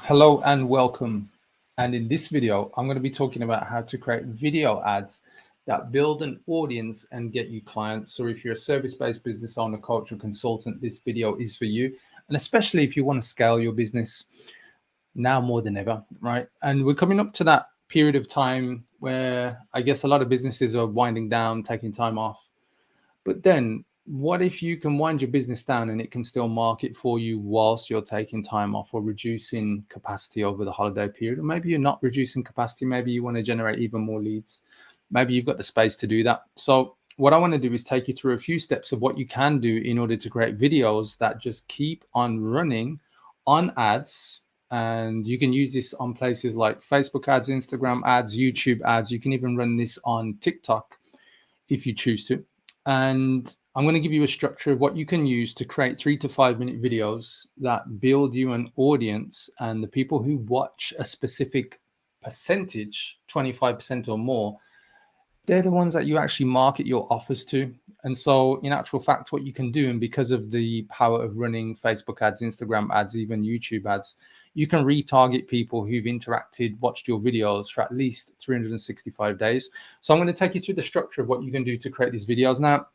Hello and welcome. And in this video, I'm going to be talking about how to create video ads that build an audience and get you clients. So if you're a service-based business owner, coach, or consultant, this video is for you. And especially if you want to scale your business now more than ever, right? And we're coming up to that period of time where I guess a lot of businesses are winding down, taking time off. But then what if you can wind your business down and it can still market for you whilst you're taking time off or reducing capacity over the holiday period? Or maybe you're not reducing capacity. Maybe you want to generate even more leads. Maybe you've got the space to do that. So what I want to do is take you through a few steps of what you can do in order to create videos that just keep on running on ads. And you can use this on places like Facebook ads, Instagram ads, YouTube ads. You can even run this on TikTok if you choose to. And I'm going to give you a structure of what you can use to create 3 to 5 minute videos that build you an audience, and the people who watch a specific percentage, 25% or more, they're the ones that you actually market your offers to. And so in actual fact, what you can do, and because of the power of running Facebook ads, Instagram ads, even YouTube ads, you can retarget people who've interacted, watched your videos for at least 365 days. So I'm going to take you through the structure of what you can do to create these videos. Now,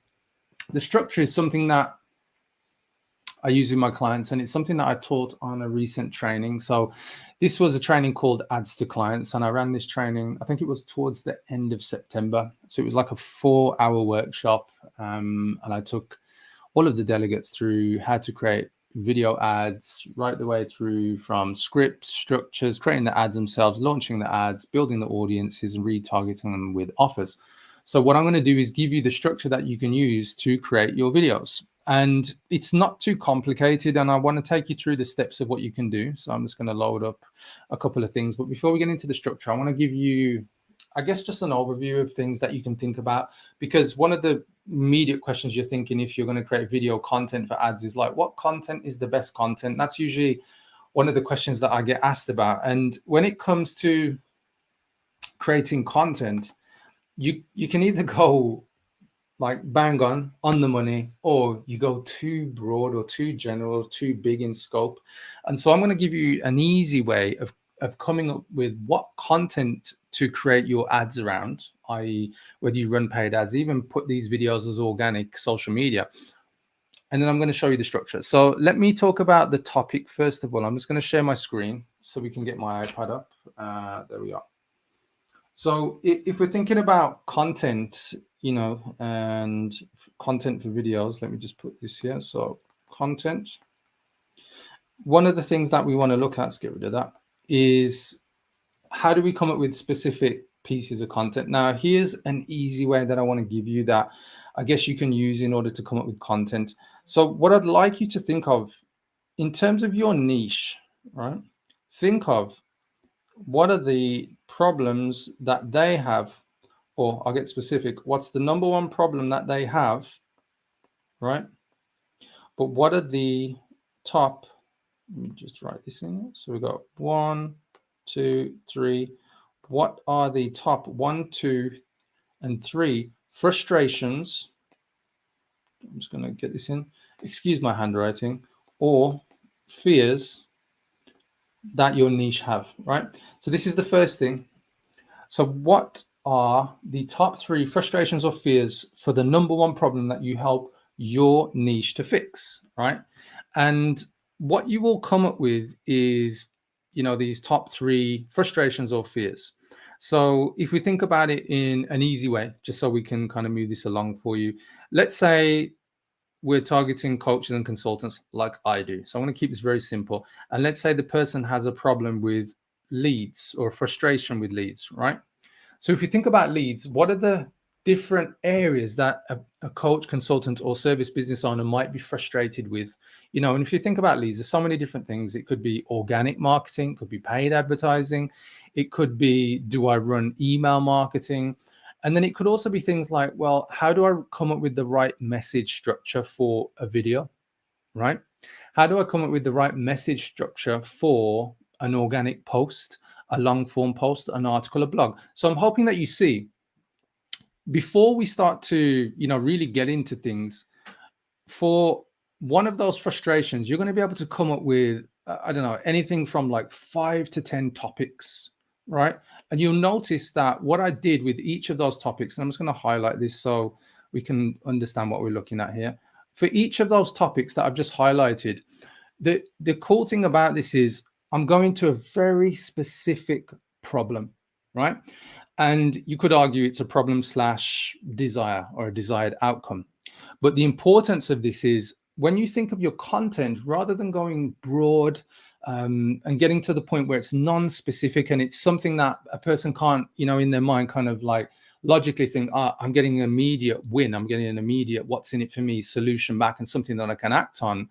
the structure is something that I use with my clients, and it's something that I taught on a recent training. So this was a training called Ads to Clients, and I ran this training, I think it was towards the end of September. So it was like a 4-hour workshop, and I took all of the delegates through how to create video ads, right the way through from scripts, structures, creating the ads themselves, launching the ads, building the audiences, and retargeting them with offers. So what I'm going to do is give you the structure that you can use to create your videos. And it's not too complicated, and I want to take you through the steps of what you can do. So I'm just going to load up a couple of things. But before we get into the structure, I want to give you, I guess, just an overview of things that you can think about, because one of the immediate questions you're thinking if you're going to create video content for ads is like, what content is the best content? That's usually one of the questions that I get asked about. And when it comes to creating content, you can either go like bang on the money, or you go too broad or too general, too big in scope. And so I'm going to give you an easy way of coming up with what content to create your ads around, i.e. whether you run paid ads, even put these videos as organic social media. And then I'm going to show you the structure. So let me talk about the topic first of all. I'm just going to share my screen so we can get my iPad up. There we are. So if we're thinking about content, and content for videos, let me just put this here. So content, one of the things that we want to look at, let's get rid of that, is how do we come up with specific pieces of content? Now, here's an easy way that I want to give you that I guess you can use in order to come up with content. So what I'd like you to think of in terms of your niche, right? Think of what are the problems that they have, or I'll get specific. What's the number one problem that they have, right? But what are the top, let me just write this in. So we got 1, 2, 3. What are the top 1, 2, and 3 frustrations? I'm just going to get this in. Excuse my handwriting. Or fears that your niche have, right? So this is the first thing. So what are the top 3 frustrations or fears for the number one problem that you help your niche to fix, right? And what you will come up with is, these top 3 frustrations or fears. So if we think about it in an easy way, just so we can kind of move this along for you, let's say we're targeting coaches and consultants like I do. So I'm going to keep this very simple. And let's say the person has a problem with leads or frustration with leads, right? So if you think about leads, what are the different areas that a coach, consultant, or service business owner might be frustrated with? And if you think about leads, there's so many different things. It could be organic marketing, it could be paid advertising, it could be, do I run email marketing? And then it could also be things like, well, how do I come up with the right message structure for a video, right? How do I come up with the right message structure for an organic post, a long form post, an article, a blog? So I'm hoping that you see, before we start to, really get into things, for one of those frustrations, you're going to be able to come up with I don't know, anything from like 5 to 10 topics, right? And you'll notice that what I did with each of those topics, and I'm just going to highlight this so we can understand what we're looking at here. For each of those topics that I've just highlighted, the cool thing about this is I'm going to a very specific problem, right? And you could argue it's a problem slash desire or a desired outcome. But the importance of this is when you think of your content, rather than going broad and getting to the point where it's non-specific and it's something that a person can't, in their mind kind of like logically think, I'm getting an immediate win. I'm getting an immediate what's in it for me solution back and something that I can act on.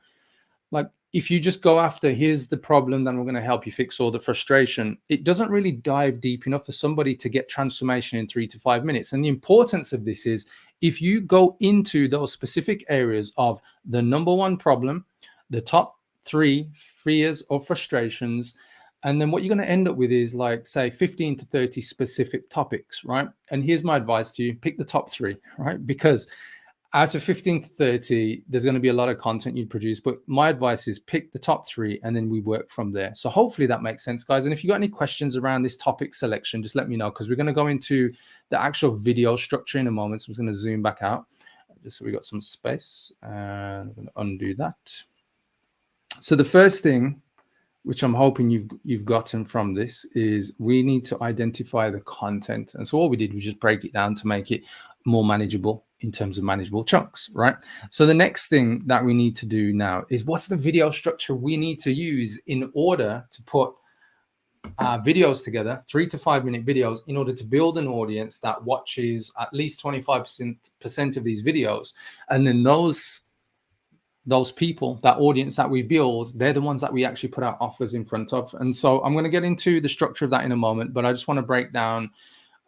Like if you just go after, here's the problem, then we're going to help you fix all the frustration. It doesn't really dive deep enough for somebody to get transformation in 3 to 5 minutes. And the importance of this is if you go into those specific areas of the number one problem, the top 3 fears or frustrations, and then what you're going to end up with is like, say, 15 to 30 specific topics, right? And here's my advice to you, pick the top 3, right? Because out of 15 to 30, there's going to be a lot of content you'd produce, but my advice is pick the top 3 and then we work from there. So hopefully that makes sense, guys. And if you got any questions around this topic selection, just let me know, because we're going to go into the actual video structure in a moment. So I'm just going to zoom back out just so we got some space, and I'm going to undo that. So the first thing, which I'm hoping you've gotten from this, is we need to identify the content. And so all we did was just break it down to make it more manageable in terms of manageable chunks, right? So the next thing that we need to do now is what's the video structure we need to use in order to put videos together, 3 to 5 minute videos, in order to build an audience that watches at least 25% of these videos. And then those people, that audience that we build, they're the ones that we actually put our offers in front of. And so I'm going to get into the structure of that in a moment, but I just want to break down,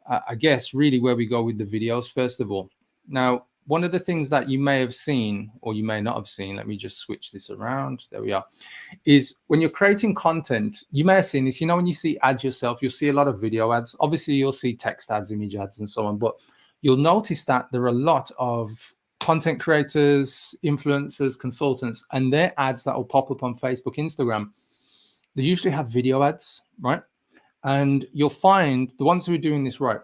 I guess, really where we go with the videos, first of all. Now, one of the things that you may have seen, or you may not have seen, let me just switch this around. There we are. Is when you're creating content, you may have seen this, when you see ads yourself, you'll see a lot of video ads. Obviously, you'll see text ads, image ads, and so on. But you'll notice that there are a lot of content creators, influencers, consultants, and their ads that will pop up on Facebook, Instagram. They usually have video ads, right? And you'll find the ones who are doing this right,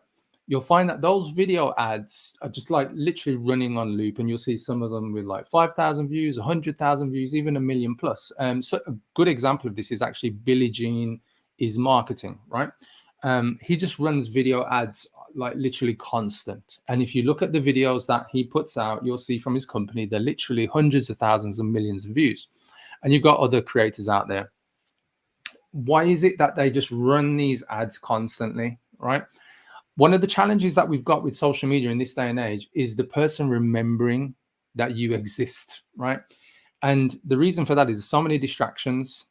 you'll find that those video ads are just like literally running on loop, and you'll see some of them with like 5,000 views, 100,000 views, even 1 million plus. So a good example of this is actually Billie Jean is Marketing, right? He just runs video ads like literally constant. And if you look at the videos that he puts out, you'll see from his company, they're literally hundreds of thousands and millions of views. And you've got other creators out there. Why is it that they just run these ads constantly, right? One of the challenges that we've got with social media in this day and age is the person remembering that you exist, right? And the reason for that is so many distractions.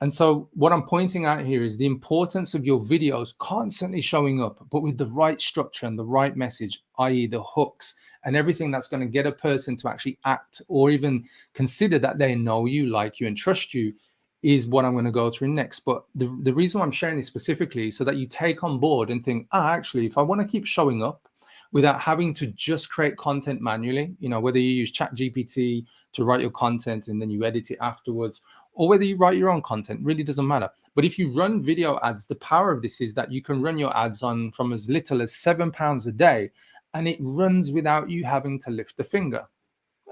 And so what I'm pointing out here is the importance of your videos constantly showing up, but with the right structure and the right message, i.e. the hooks and everything that's going to get a person to actually act or even consider that they know you, like you, and trust you, is what I'm going to go through next. But the reason why I'm sharing this specifically is so that you take on board and think, actually, if I want to keep showing up without having to just create content manually, whether you use ChatGPT to write your content and then you edit it afterwards, or whether you write your own content, really doesn't matter. But if you run video ads, the power of this is that you can run your ads on from as little as £7 a day, and it runs without you having to lift a finger.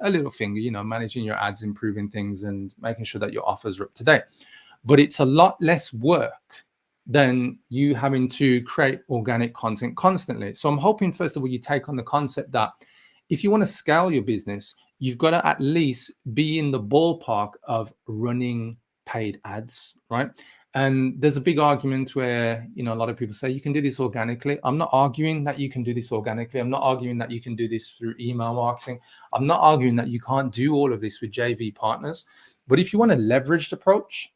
A little finger, managing your ads, improving things, and making sure that your offers are up to date. But it's a lot less work than you having to create organic content constantly. So I'm hoping, first of all, you take on the concept that if you want to scale your business, you've got to at least be in the ballpark of running paid ads, right? And there's a big argument where, a lot of people say you can do this organically. I'm not arguing that you can do this organically. I'm not arguing that you can do this through email marketing. I'm not arguing that you can't do all of this with JV partners. But if you want a leveraged approach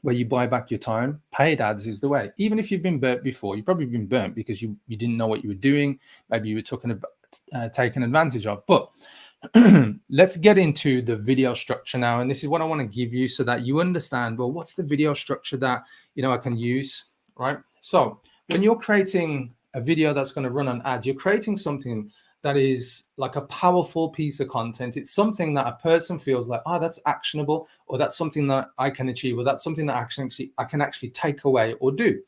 where you buy back your time, paid ads is the way. Even if you've been burnt before, you've probably been burnt because you didn't know what you were doing. Maybe you were taken advantage of. But let's get into the video structure now. And this is what I want to give you so that you understand, well, what's the video structure that, I can use, right? So when you're creating a video that's going to run on ads, you're creating something that is like a powerful piece of content. It's something that a person feels like, oh, that's actionable, or that's something that I can achieve, or that's something that I can actually take away or do.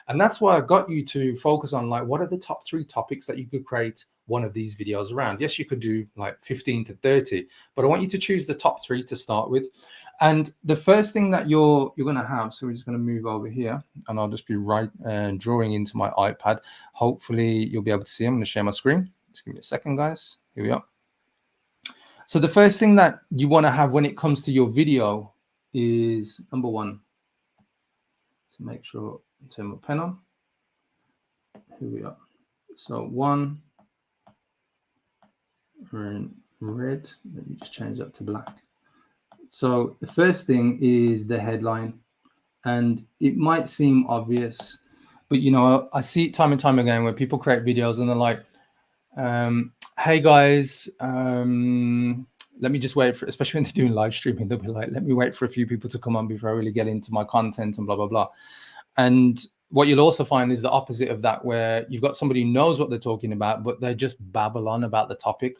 And that's why I got you to focus on, like, what are the top 3 topics that you could create one of these videos around? Yes, you could do like 15 to 30, but I want you to choose the top 3 to start with. And the first thing that you're going to have, so we're just going to move over here, and I'll just be drawing into my iPad. Hopefully you'll be able to see. I'm going to share my screen. Just give me a second, guys. Here we are. So the first thing that you want to have when it comes to your video is, number 1, so make sure I turn my pen on. Here we are. So 1, we're in red. Let me just change that to black. So the first thing is the headline, and it might seem obvious, but you know, I see it time and time again where people create videos and they're like, hey guys, let me just wait for, especially when they're doing live streaming, they'll be like, let me wait for a few people to come on before I really get into my content and blah, blah, blah. And what you'll also find is the opposite of that, where you've got somebody who knows what they're talking about, but they just babble on about the topic.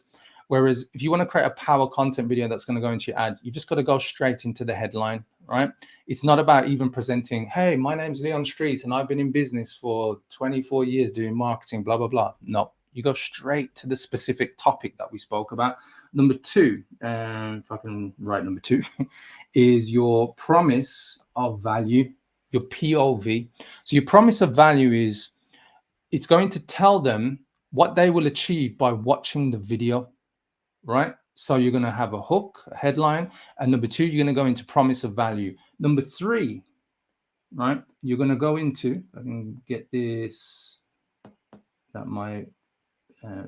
Whereas if you want to create a power content video that's going to go into your ad, you've just got to go straight into the headline, right? It's not about even presenting, hey, my name's Leon Street and I've been in business for 24 years doing marketing, blah, blah, blah. No, you go straight to the specific topic that we spoke about. Number 2, if I can write number 2, is your promise of value, your POV. So your promise of value is, it's going to tell them what they will achieve by watching the video, right? So you're going to have a hook, a headline, and number 2, you're going to go into promise of value. Number 3, right, you're going to go into, I can get this, that my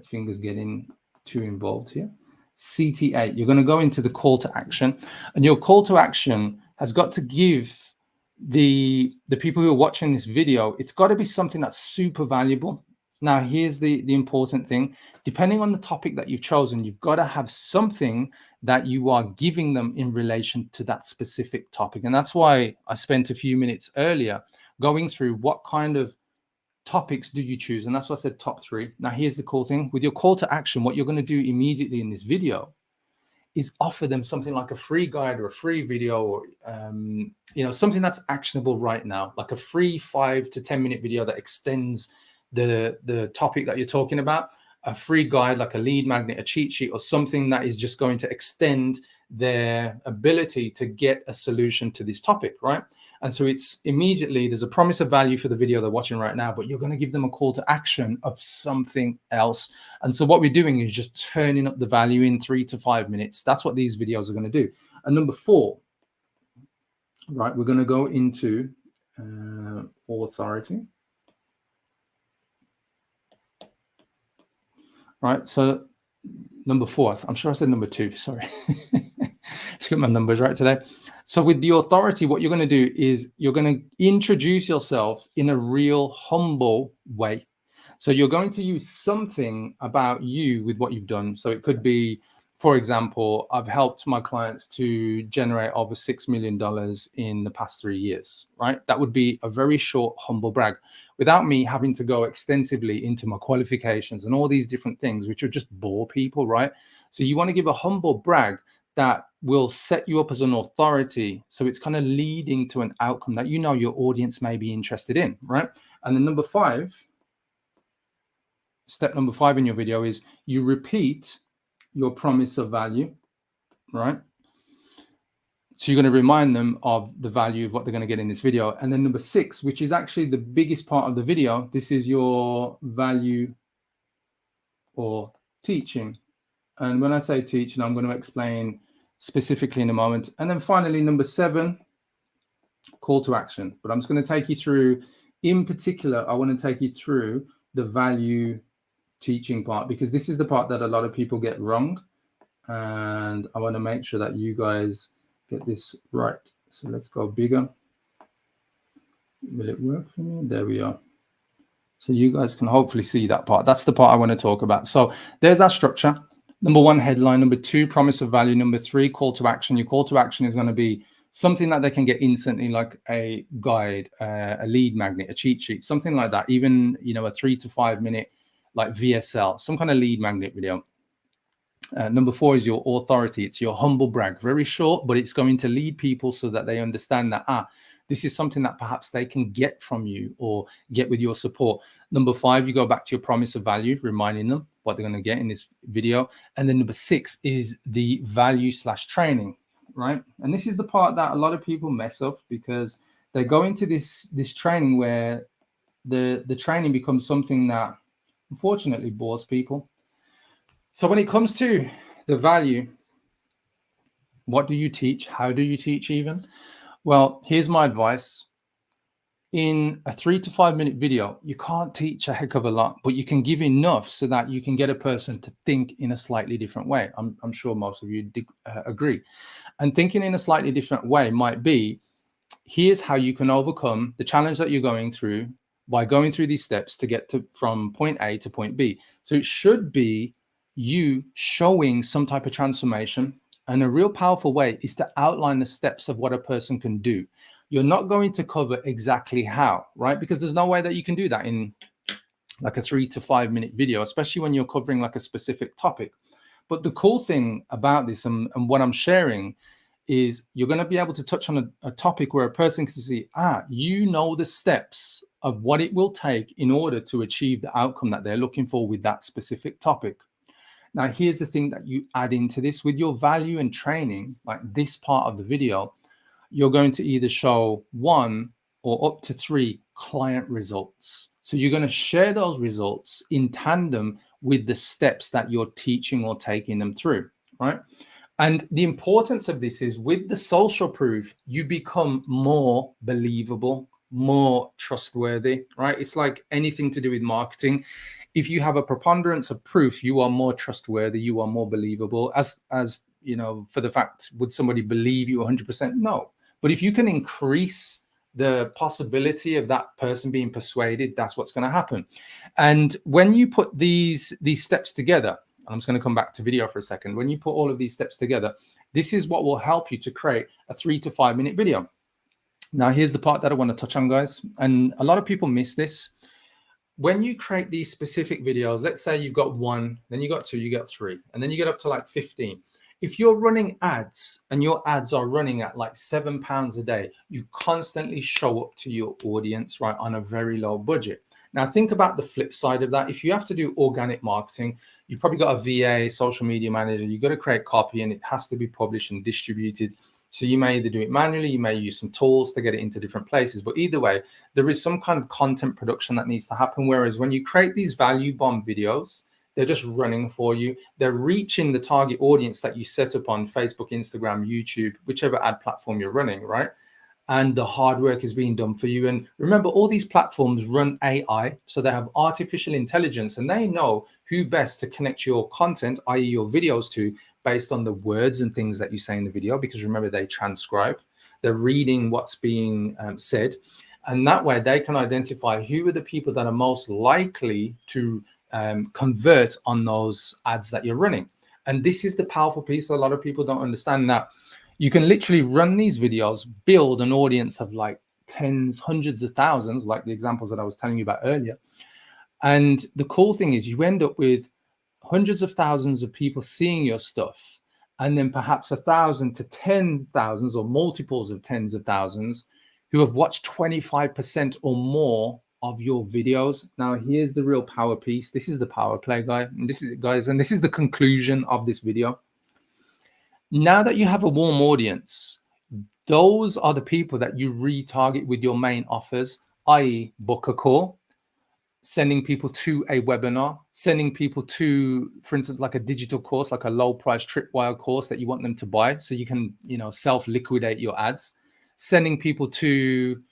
fingers getting too involved here, CTA. You're going to go into the call to action, and your call to action has got to give the people who are watching this video, it's got to be something that's super valuable. Now, here's the important thing. Depending on the topic that you've chosen, you've got to have something that you are giving them in relation to that specific topic. And that's why I spent a few minutes earlier going through what kind of topics do you choose. And that's why I said top 3. Now, here's the cool thing. With your call to action, what you're going to do immediately in this video is offer them something like a free guide or a free video, or you know, something that's actionable right now, like a free 5 to 10 minute video that extends the topic that you're talking about, a free guide like a lead magnet, a cheat sheet, or something that is just going to extend their ability to get a solution to this topic, right? And so it's immediately, there's a promise of value for the video they're watching right now, but you're going to give them a call to action of something else. And so what we're doing is just turning up the value in 3 to 5 minutes. That's what these videos are going to do. And number 4, right, we're going to go into authority. Right, so number 4, I'm sure I said number 2, sorry. Let's get my numbers right today. So with the authority, what you're going to do is you're going to introduce yourself in a real humble way. So you're going to use something about you with what you've done. So it could be, for example, I've helped my clients to generate over $6 million in the past 3 years, right? That would be a very short, humble brag without me having to go extensively into my qualifications and all these different things, which would just bore people, right? So you want to give a humble brag that will set you up as an authority. So it's kind of leading to an outcome that you know your audience may be interested in, right? And then number 5, step number 5 in your video is you repeat your promise of value, right? So you're going to remind them of the value of what they're going to get in this video. And then number 6, which is actually the biggest part of the video, this is your value or teaching. And when I say teaching, I'm going to explain specifically in a moment. And then finally, number 7, call to action. But I'm just going to take you through, in particular, I want to take you through the value teaching part, because this is the part that a lot of people get wrong. And I want to make sure that you guys get this right. So let's go bigger. Will it work for me? There we are. So you guys can hopefully see that part. That's the part I want to talk about. So there's our structure. Number 1, headline. Number 2, promise of value. Number 3, call to action. Your call to action is going to be something that they can get instantly, like a guide, a lead magnet, a cheat sheet, something like that. Even, you know, a 3 to 5 minute like VSL, some kind of lead magnet video. Number 4 is your authority. It's your humble brag, very short, but it's going to lead people so that they understand that, this is something that perhaps they can get from you or get with your support. Number 5, you go back to your promise of value, reminding them what they're going to get in this video. And then number 6 is the value/training, right? And this is the part that a lot of people mess up, because they go into this training where the training becomes something that unfortunately bores people. So when it comes to the value, what do you teach? How do you teach even? Well, here's my advice. In a 3 to 5 minute video, you can't teach a heck of a lot, but you can give enough so that you can get a person to think in a slightly different way. I'm sure most of you agree. And thinking in a slightly different way might be, here's how you can overcome the challenge that you're going through by going through these steps to get from point A to point B. So it should be you showing some type of transformation. And a real powerful way is to outline the steps of what a person can do. You're not going to cover exactly how, right? Because there's no way that you can do that in like a 3 to 5 minute video, especially when you're covering like a specific topic. But the cool thing about this and what I'm sharing is you're going to be able to touch on a topic where a person can see, you know the steps of what it will take in order to achieve the outcome that they're looking for with that specific topic. Now, here's the thing that you add into this with your value and training, like this part of the video, you're going to either show 1 or up to 3 client results. So you're going to share those results in tandem with the steps that you're teaching or taking them through, right? And the importance of this is with the social proof, you become more believable, more trustworthy, right? It's like anything to do with marketing. If you have a preponderance of proof, you are more trustworthy, you are more believable. As you know, for the fact, would somebody believe you 100%? No. But if you can increase the possibility of that person being persuaded, that's what's going to happen. And when you put these steps together, I'm just going to come back to video for a second. When you put all of these steps together, this is what will help you to create a 3 to 5 minute video. Now, here's the part that I want to touch on, guys. And a lot of people miss this. When you create these specific videos, let's say you've got 1, then you got 2, you got 3, and then you get up to like 15. If you're running ads and your ads are running at like £7 a day, you constantly show up to your audience, right, on a very low budget. Now, think about the flip side of that. If you have to do organic marketing, you've probably got a VA, social media manager, you've got to create copy and it has to be published and distributed. So you may either do it manually, you may use some tools to get it into different places. But either way, there is some kind of content production that needs to happen. Whereas when you create these value bomb videos, they're just running for you. They're reaching the target audience that you set up on Facebook, Instagram, YouTube, whichever ad platform you're running, right? And the hard work is being done for you. And remember, all these platforms run AI. So they have artificial intelligence and they know who best to connect your content, i.e. your videos to, based on the words and things that you say in the video, because remember, they transcribe, they're reading what's being said. And that way they can identify who are the people that are most likely to convert on those ads that you're running. And this is the powerful piece that a lot of people don't understand, that you can literally run these videos, build an audience of like tens, hundreds of thousands, like the examples that I was telling you about earlier. And the cool thing is you end up with hundreds of thousands of people seeing your stuff, and then perhaps 1,000 to 10,000 or multiples of tens of thousands who have watched 25% or more of your videos. Now, here's the real power piece. This is the power play, guys, and this is the conclusion of this video. Now that you have a warm audience, those are the people that you retarget with your main offers, i.e. book a call, sending people to a webinar, sending people to, for instance, like a digital course, like a low price Tripwire course that you want them to buy so you can, self-liquidate your ads, sending people to,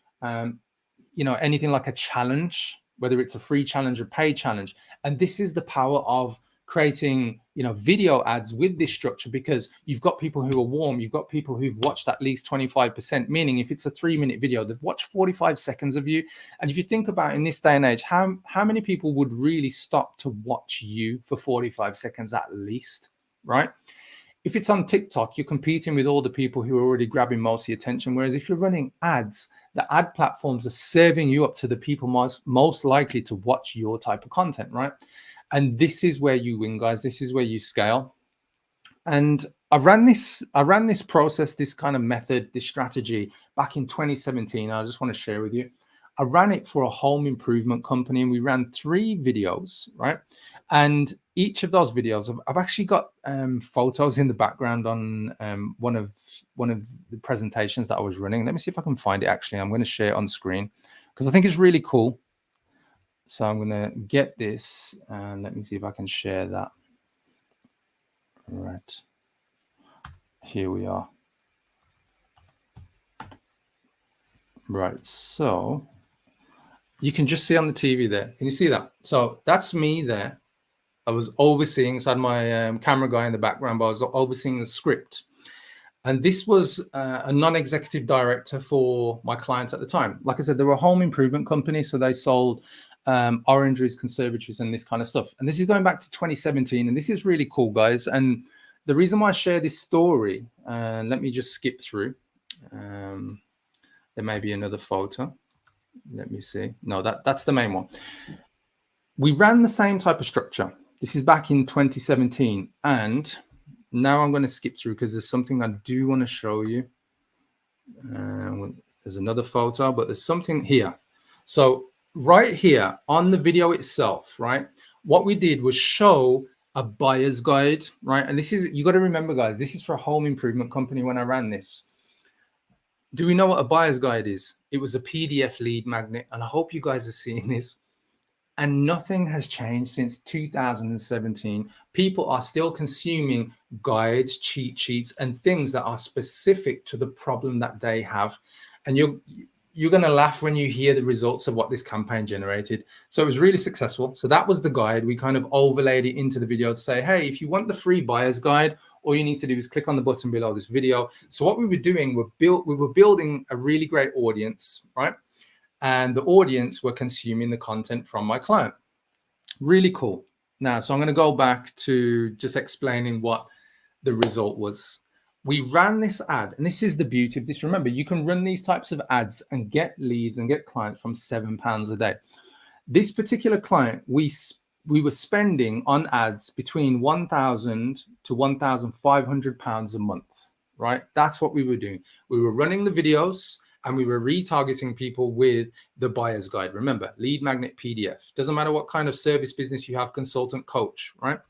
anything like a challenge, whether it's a free challenge or paid challenge. And this is the power of creating, video ads with this structure, because you've got people who are warm, you've got people who've watched at least 25%, meaning if it's a 3-minute video, they've watched 45 seconds of you. And if you think about in this day and age, how many people would really stop to watch you for 45 seconds at least, right? If it's on TikTok, you're competing with all the people who are already grabbing most of your attention. Whereas if you're running ads, the ad platforms are serving you up to the people most likely to watch your type of content, right? And this is where you win, guys. This is where you scale. And I ran this process, this kind of method, this strategy back in 2017. I just want to share with you. I ran it for a home improvement company, and we ran 3 videos, right? And each of those videos, I've actually got photos in the background on one of the presentations that I was running. Let me see if I can find it. Actually, I'm going to share it on screen because I think it's really cool. So I'm going to get this and let me see if I can share that. Right. Here we are. Right. So you can just see on the TV there. Can you see that? So that's me there. I was overseeing, so I had my camera guy in the background, but I was overseeing the script. And this was a non-executive director for my clients at the time. Like I said, they were a home improvement company, so they sold orangeries, conservatories, and this kind of stuff. And this is going back to 2017, and this is really cool, guys. And the reason why I share this story, let me just skip through. There may be another photo. Let me see. No, that's the main one. We ran the same type of structure. This is back in 2017. And now I'm going to skip through because there's something I do want to show you. There's another photo, but there's something here. So right here on the video itself, right, what we did was show a buyer's guide, right? And this is, you got to remember, guys, this is for a home improvement company when I ran this. Do we know what a buyer's guide is? It was a PDF lead magnet, and I hope you guys are seeing this. And nothing has changed since 2017. People are still consuming guides, cheat sheets, and things that are specific to the problem that they have. And you're going to laugh when you hear the results of what this campaign generated. So it was really successful. So that was the guide. We kind of overlaid it into the video to say, hey, if you want the free buyer's guide, all you need to do is click on the button below this video. So what we were doing, we were building a really great audience, right? And the audience were consuming the content from my client. Really cool. Now, so I'm going to go back to just explaining what the result was. We ran this ad, and this is the beauty of this. Remember, you can run these types of ads and get leads and get clients from £7 a day. This particular client, we were spending on ads between £1,000 to £1,500 a month, right? That's what we were doing. We were running the videos, and we were retargeting people with the buyer's guide. Remember, lead magnet PDF. Doesn't matter what kind of service business you have, consultant, coach, right?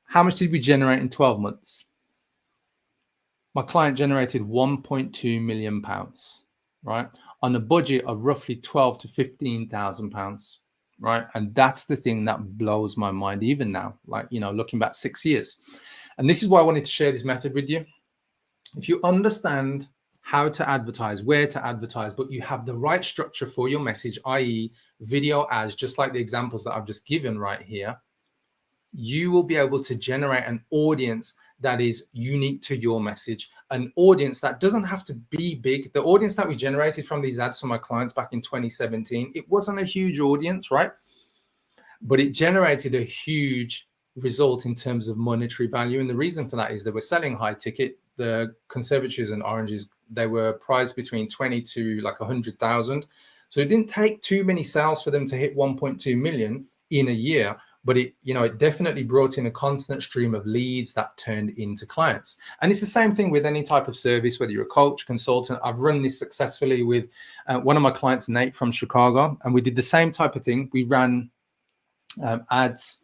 How much did we generate in 12 months? My client generated £1.2 million, right? On a budget of roughly £12,000 to £15,000, right? And that's the thing that blows my mind even now, like, you know, looking back 6 years. And this is why I wanted to share this method with you. If you understand how to advertise, where to advertise, but you have the right structure for your message, i.e. video ads, just like the examples that I've just given right here, you will be able to generate an audience that is unique to your message, an audience that doesn't have to be big. The audience that we generated from these ads for my clients back in 2017, it wasn't a huge audience, right? But it generated a huge result in terms of monetary value. And the reason for that is they were selling high ticket. The conservatories and oranges, they were priced between 20 to like 100,000. So it didn't take too many sales for them to hit 1.2 million in a year, but it, you know, it definitely brought in a constant stream of leads that turned into clients. And it's the same thing with any type of service, whether you're a coach, consultant. I've run this successfully with one of my clients, Nate from Chicago, and we did the same type of thing. We ran ads,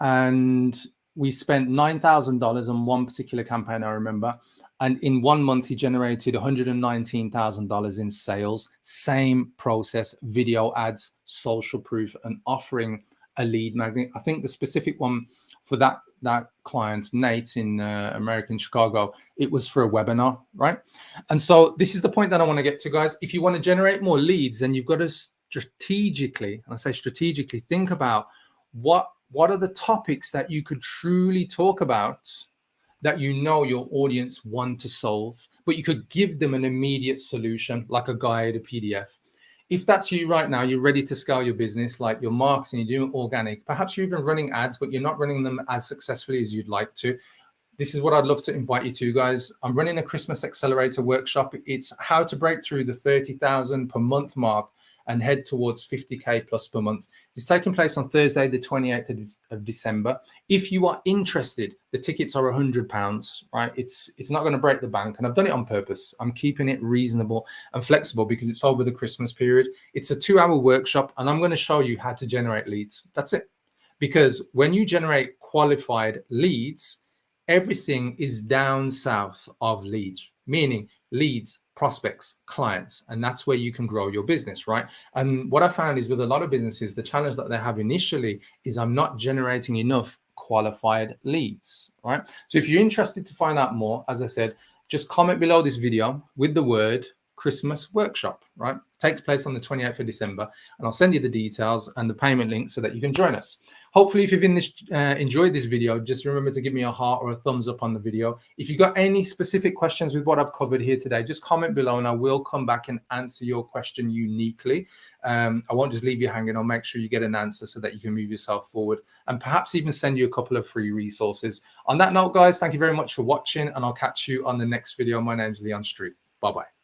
and we spent $9,000 on one particular campaign, I remember. And in 1 month, he generated $119,000 in sales. Same process, video ads, social proof, and offering a lead magnet. I think the specific one for that client, Nate in American Chicago, it was for a webinar, right? And so this is the point that I want to get to, guys. If you want to generate more leads, then you've got to strategically, and I say strategically, think about what are the topics that you could truly talk about that you know your audience want to solve, but you could give them an immediate solution, like a guide, a PDF. If that's you right now, you're ready to scale your business, like your marketing, you're doing organic, perhaps you're even running ads, but you're not running them as successfully as you'd like to. This is what I'd love to invite you to, guys. I'm running a Christmas Accelerator workshop. It's how to break through the 30,000 per month mark and head towards 50K plus per month. It's taking place on Thursday, the 28th of December. If you are interested, the tickets are £100, right? It's not going to break the bank, and I've done it on purpose. I'm keeping it reasonable and flexible because it's over the Christmas period. It's a 2-hour workshop, and I'm going to show you how to generate leads. That's it. Because when you generate qualified leads, everything is down south of leads, meaning leads, prospects, clients, and that's where you can grow your business, right? And what I found is with a lot of businesses, the challenge that they have initially is I'm not generating enough qualified leads, right? So if you're interested to find out more, as I said, just comment below this video with the word Christmas workshop, right? It takes place on the 28th of December, and I'll send you the details and the payment link so that you can join us. Hopefully, if you've enjoyed this video, just remember to give me a heart or a thumbs up on the video. If you've got any specific questions with what I've covered here today, just comment below and I will come back and answer your question uniquely. I won't just leave you hanging. I'll make sure you get an answer so that you can move yourself forward and perhaps even send you a couple of free resources. On that note, guys, thank you very much for watching, and I'll catch you on the next video. My name's Leon Street. Bye-bye.